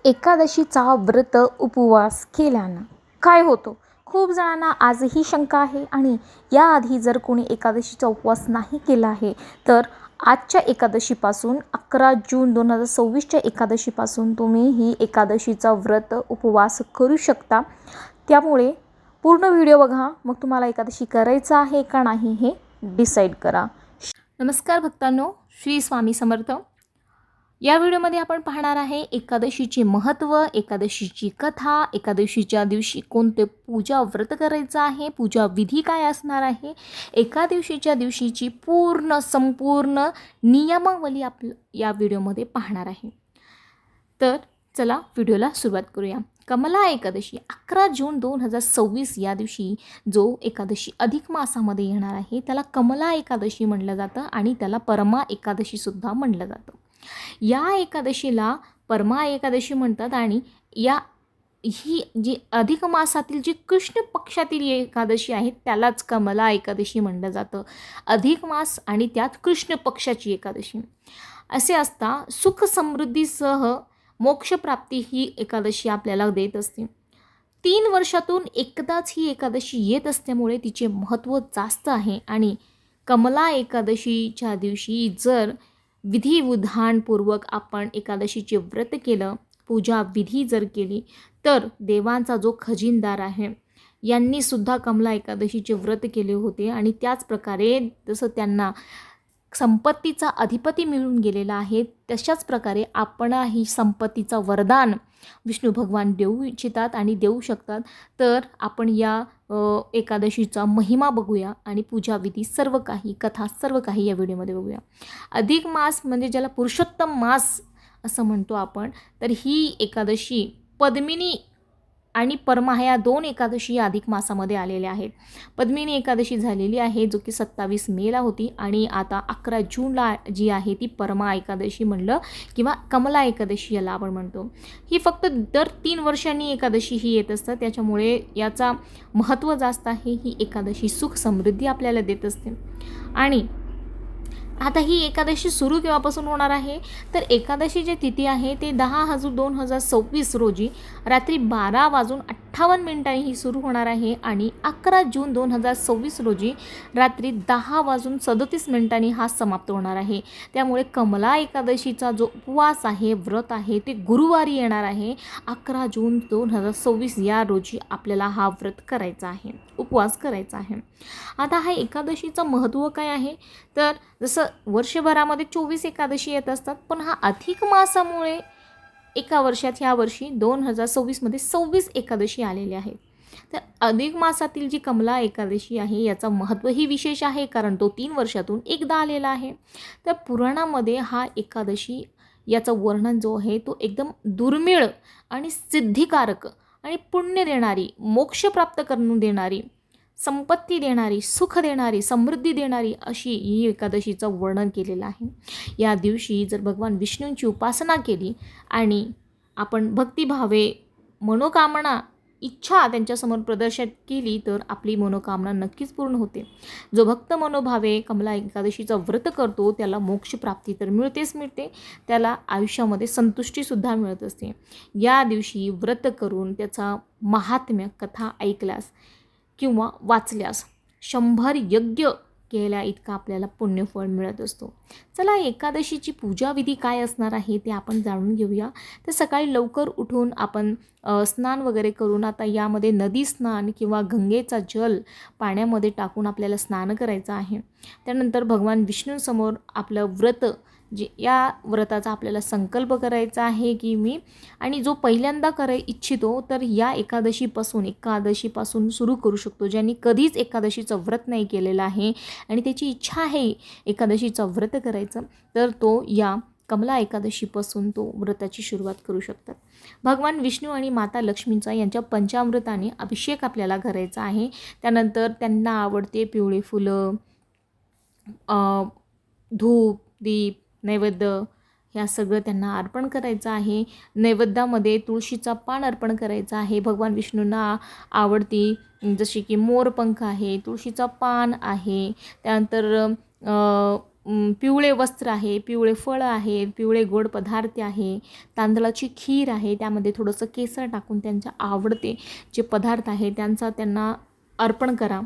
एकादशीचा व्रत उपवास केल्यानं काय होतं? खूप जणांना आजही शंका आहे आणि याआधी जर कोणी एकादशीचा उपवास नाही केला आहे तर आजच्या एकादशीपासून 11 जून 2026च्या एकादशीपासून तुम्ही ही एकादशीचा व्रत उपवास करू शकता. त्यामुळे पूर्ण व्हिडिओ बघा, मग तुम्हाला एकादशी करायचं आहे का नाही हे डिसाईड करा. नमस्कार भक्तांनो, श्री स्वामी समर्थ. या व्हिडिओमध्ये आपण पाहणार आहे एकादशीचे महत्त्व, एकादशीची कथा, एकादशीच्या दिवशी कोणते पूजा व्रत करायचं आहे, पूजा विधी काय असणार आहे, एकादशीच्या दिवशीची संपूर्ण नियमावली आपण या व्हिडिओमध्ये पाहणार आहे. तर चला व्हिडिओला सुरुवात करूया. कमला एकादशी 11 जून 2026 या दिवशी जो एकादशी अधिक मासामध्ये येणार आहे त्याला कमला एकादशी म्हटलं जातं आणि त्याला परमा एकादशीसुद्धा म्हटलं जातं. या एकादशीला परमा एकादशी म्हणतात आणि ही जी अधिक मासातील जी कृष्ण पक्षातील एकादशी आहे त्यालाच कमला एकादशी म्हटलं जातं. अधिक मास आणि त्यात कृष्ण पक्षाची एकादशी असे असता सुख समृद्धीसह मोक्षप्राप्ती ही एकादशी आपल्याला देत असते. 3 वर्षातून एकदाच ही एकादशी येत असल्यामुळे तिचे महत्त्व जास्त आहे आणि कमला एकादशीच्या दिवशी जर विधिविधानपूर्वक आपण एकादशीचे व्रत केलं, पूजा विधी जर केली तर देवांचा जो खजिनदार आहे यांनीसुद्धा कमला एकादशीचे व्रत केले होते आणि त्याच प्रकारे जसं त्यांना संपत्तीचा अधिपती मिळून गेलेला आहे तशाच प्रकारे आपणही संपत्तीचा वरदान विष्णू भगवान देऊ इच्छितात आणि देऊ शकतात. तर आपण या एकादशीचा महिमा बघूया आणि पूजाविधी सर्व काही कथा सर्व काही या व्हिडिओमध्ये बघूया. अधिक मास म्हणजे ज्याला पुरुषोत्तम मास असं म्हणतो आपण, तर ही एकादशी पद्मिनी आणि परमा ह्या 2 एकादशी या अधिक मासामध्ये आलेल्या आहेत. पद्मिनी एकादशी झालेली आहे जो की 27 मेला होती आणि आता 11 जूनला जी आहे ती परमा एकादशी म्हणलं किंवा कमला एकादशी याला आपण म्हणतो. ही फक्त दर 3 वर्षांनी एकादशी ही येत असतं, त्याच्यामुळे याचा महत्त्व जास्त आहे. ही एकादशी सुख समृद्धी आपल्याला देत असते. आणि आता ही एकादशी सुरू केव्हापासून होणार आहे तर एकादशीची तिथी आहे ते 10/2026 रोजी रात्री 12:58 ही सुरू होणार आहे आणि 11 जून 2026 रोजी रात्री 10:37 हा समाप्त होणार आहे. त्यामुळे कमला एकादशीचा जो उपवास आहे व्रत आहे ते गुरुवारी येणार आहे. 11 जून 2026 या रोजी आपल्याला हा व्रत करायचा आहे, उपवास करायचा आहे. आता हा एकादशीचं महत्त्व काय आहे तर जसं वर्षभरामध्ये 24 एकादशी येत असतात, पण हा अधिक मासामुळे एका वर्षात ह्या वर्षी 2026मध्ये 26 एकादशी आलेल्या आहेत. तर अधिक मासातील जी कमला एकादशी आहे याचं महत्त्वही विशेष आहे कारण तो 3 वर्षातून एकदा आलेला आहे. तर पुराणामध्ये हा एकादशी याचं वर्णन जो आहे तो एकदम दुर्मिळ आणि सिद्धिकारक आणि पुण्य देणारी, मोक्ष प्राप्त करून देणारी, संपत्ती देणारी, सुख देणारी, समृद्धी देणारी अशी ही एकादशीचं वर्णन केलेलं आहे. या दिवशी जर भगवान विष्णूंची उपासना केली आणि आपण भक्तिभावे मनोकामना इच्छा त्यांच्यासमोर प्रदर्शित केली तर आपली मनोकामना नक्कीच पूर्ण होते. जो भक्त मनोभावे कमला एकादशीचं व्रत करतो त्याला मोक्षप्राप्ती तर मिळते, त्याला आयुष्यामध्ये संतुष्टीसुद्धा मिळत असते. या दिवशी व्रत करून त्याचा महात्म्य कथा ऐकल्यास किंवा वाचल्यास 100 यज्ञ केल्या इतका आपल्याला पुण्यफळ मिळत असतो. चला एकादशीची पूजाविधी काय असणार आहे ते आपण जाणून घेऊया. तर सकाळी लवकर उठून आपण स्नान वगैरे करून आता यामध्ये नदी स्नान किंवा गंगेचा जल पाण्यामध्ये टाकून आपल्याला स्नान करायचं आहे. त्यानंतर भगवान विष्णूंसमोर आपलं व्रत जे या व्रताचा आपल्याला संकल्प करायचा आहे की मी आणि जो पहिल्यांदा इच्छितो तर या एकादशीपासून सुरू करू शकतो. ज्यांनी कधीच एकादशीचं व्रत नाही केलेलं आहे आणि त्याची इच्छा आहे एकादशीचं व्रत करायचं तर तो या कमला एकादशीपासून तो व्रताची सुरुवात करू शकतात. भगवान विष्णू आणि माता लक्ष्मींचा यांच्या पंचामृताने अभिषेक आपल्याला करायचा आहे. त्यानंतर त्यांना आवडते पिवळी फुलं, धूप, दीप, नैवेद्य ह्या सगळं त्यांना अर्पण करायचं आहे. नैवेद्यामध्ये तुळशीचा पान अर्पण करायचा आहे. भगवान विष्णूंना आवडती जशी की मोरपंख आहे, तुळशीचा पान आहे, त्यानंतर पिवळे वस्त्र आहे, पिवळे फळं आहेत, पिवळे गोड पदार्थ आहे, तांदळाची खीर आहे, त्यामध्ये थोडंसं केसर टाकून त्यांच्या आवडते जे पदार्थ आहे त्यांना अर्पण करा.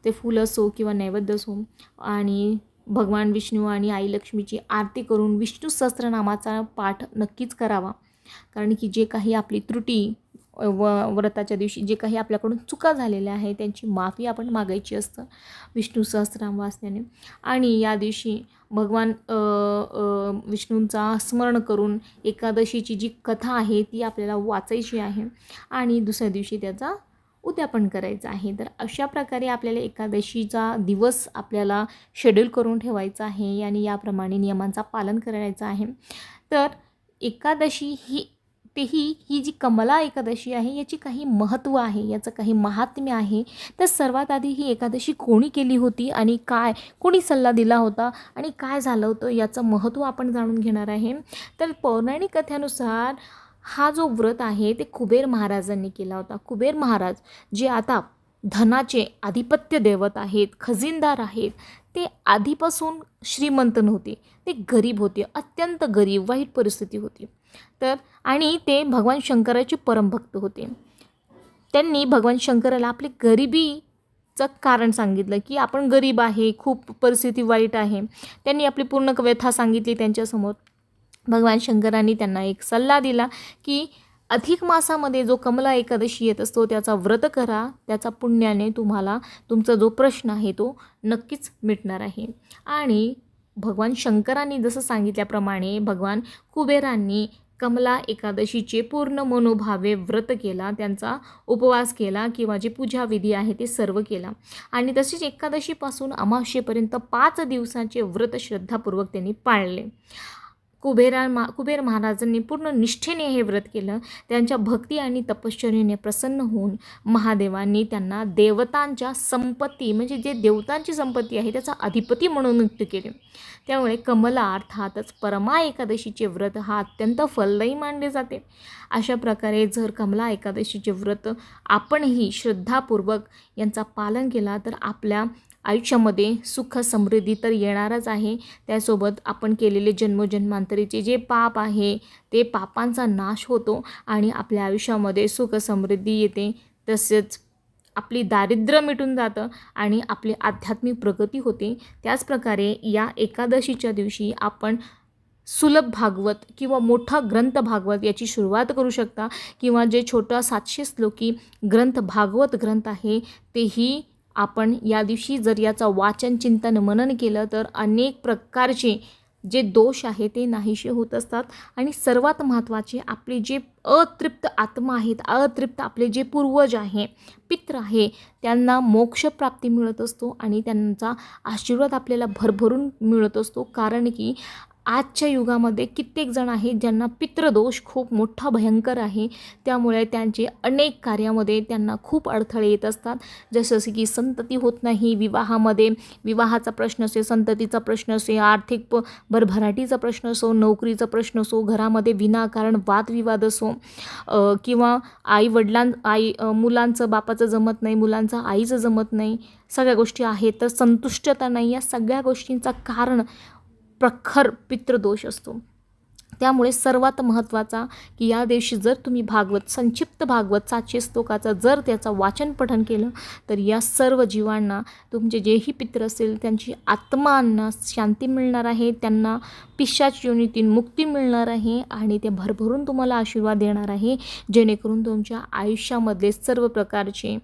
ते फूल असो किंवा नैवेद्य असो. आणि भगवान विष्णू आणि आई लक्ष्मीची आरती करून विष्णू सहस्त्रनामाचा पाठ नक्कीच करावा. कारण की जे काही आपली त्रुटी व्रताच्या दिवशी जे काही आपल्याकडून चुका झालेल्या आहे त्यांची माफी आपण मागायची असतं विष्णू सहस्त्रनाम वाचल्याने. आणि या दिवशी भगवान विष्णूंचा स्मरण करून एकादशीची जी कथा आहे ती आपल्याला वाचायची आहे आणि दुसऱ्या दिवशी त्याचा उद्यापन करायचं आहे. तर अशा प्रकारे आपल्याला एकादशीचा दिवस आपल्याला शेड्यूल करून ठेवायचा आहे आणि याप्रमाणे नियमांचा पालन करायचं आहे. तर एकादशी ही जी कमला एकादशी आहे याची काही महत्त्व आहे, याचं काही महात्म्य आहे. तर सर्वात आधी ही एकादशी कोणी केली होती आणि कोणी सल्ला दिला होता आणि काय झालं होतं याचं महत्त्व आपण जाणून घेणार आहे. तर पौराणिक कथेनुसार हा जो व्रत आहे ते कुबेर महाराजांनी केला होता. कुबेर महाराज जे आता धनाचे आधिपत्य देवत आहेत, खजिनदार आहेत, ते आधीपासून श्रीमंत नव्हते, ते गरीब होते, अत्यंत गरीब, वाईट परिस्थिती होती. तर आणि ते भगवान शंकराचे परमभक्त होते. त्यांनी भगवान शंकराला आपली गरिबीचं कारण सांगितलं की आपण गरीब आहे, खूप परिस्थिती वाईट आहे. त्यांनी आपली पूर्ण व्यथा सांगितली त्यांच्यासमोर. भगवान शंकरांनी त्यांना एक सल्ला दिला की अधिक मासामध्ये जो कमला एकादशी येत असतो त्याचा व्रत करा, त्याचा पुण्याने तुम्हाला तुमचा जो प्रश्न आहे तो नक्कीच मिटणार आहे. आणि भगवान शंकरांनी जसं सांगितल्याप्रमाणे भगवान कुबेरांनी कमला एकादशीचे पूर्ण मनोभावे व्रत केला, त्यांचा उपवास केला किंवा जे पूजाविधी आहे ते सर्व केला. आणि तसेच एकादशीपासून अमावस्येपर्यंत 5 दिवसाचे व्रत श्रद्धापूर्वक त्यांनी पाळले. कुबेर महाराजांनी पूर्ण निष्ठेने हे व्रत केलं. त्यांच्या भक्ती आणि तपश्चर्येने प्रसन्न होऊन महादेवांनी त्यांना देवतांच्या संपत्ती म्हणजे जे देवतांची संपत्ती आहे त्याचा अधिपती म्हणून नियुक्त केले. त्यामुळे कमला अर्थातच परमा एकादशीचे व्रत हा अत्यंत फलदायी मानले जाते. अशा प्रकारे जर कमला एकादशीचे व्रत आपणही श्रद्धापूर्वक यांचा पालन केला तर आपल्या आयुष्यामध्ये सुख समृद्धी तर येणारच आहे. त्यासोबत आपण केलेले जन्मोजन्मांतरीचे जे पाप आहे ते पापांचा नाश होतो आणि आपल्या आयुष्यामध्ये सुख समृद्धी येते. तसेच आपली दारिद्र्य मिटून जातं आणि आपली आध्यात्मिक प्रगती होते. त्याचप्रकारे या एकादशीच्या दिवशी आपण सुलभ भागवत किंवा मोठा ग्रंथ भागवत याची सुरुवात करू शकता किंवा जे छोटा 700 श्लोकी ग्रंथ भागवत ग्रंथ आहे तेही आपण या दिवशी जर याचं वाचन चिंतन मनन केलं तर अनेक प्रकारचे जे दोष आहे ते नाहीसे होत असतात. आणि सर्वात महत्त्वाचे आपले जे अतृप्त आत्मा आहेत, अतृप्त आपले जे पूर्वज आहे, पित्र आहे, त्यांना मोक्षप्राप्ती मिळत असतो आणि त्यांचा आशीर्वाद आपल्याला भरभरून मिळत असतो. कारण की आजच्या युगामध्ये कित्येक जण आहेत ज्यांना पितृदोष खूप मोठा भयंकर आहे. त्यामुळे त्यांचे अनेक कार्यामध्ये त्यांना खूप अडथळे येत असतात. जसं की संतती होत नाही विवाहामध्ये, विवाहाचा प्रश्न असो, संततीचा प्रश्न असो, आर्थिक भरभराटीचा प्रश्न असो, नोकरीचा प्रश्न असो, घरामध्ये विनाकारण वादविवाद असो किंवा मुलांचं बापाचं जमत नाही, मुलांचं आईचं जमत नाही, सगळ्या गोष्टी आहेत. तर संतुष्टता नाही, या सगळ्या गोष्टींचा कारण प्रखर पितृदोष असतो. त्यामुळे सर्वात महत्त्वाचा की या दिवशी जर तुम्ही संक्षिप्त भागवत 700 श्लोकाचं जर त्याचं वाचन पठण केलं तर या सर्व जीवांना, तुमचे जेही पित्र असेल त्यांची आत्मांना शांती मिळणार आहे, त्यांना पिशाच योनीतून मुक्ती मिळणार आहे आणि ते भरभरून तुम्हाला आशीर्वाद देणार आहे, जेणेकरून तुमच्या आयुष्यामधले सर्व प्रकारचे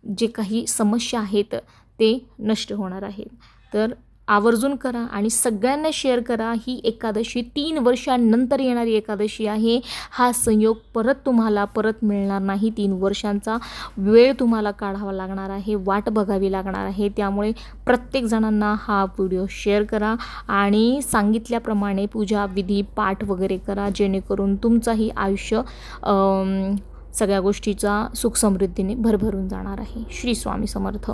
जे काही समस्या आहेत ते नष्ट होणार आहेत. तर आवर्जून करा आणि सगळ्यांना शेअर करा. ही एकादशी 3 वर्षांनंतर येणारी एकादशी आहे. हा संयोग तुम्हाला परत मिळणार नाही. 3 वर्षांचा वेळ तुम्हाला काढावा लागणार आहे, वाट बघावी लागणार आहे. त्यामुळे प्रत्येक जणांना हा व्हिडिओ शेअर करा आणि सांगितल्याप्रमाणे पूजा विधी पाठ वगैरे करा, जेणेकरून तुमचंही आयुष्य सगळ्या गोष्टीचा सुख समृद्धीने भरभरून जाणार आहे. श्री स्वामी समर्थ.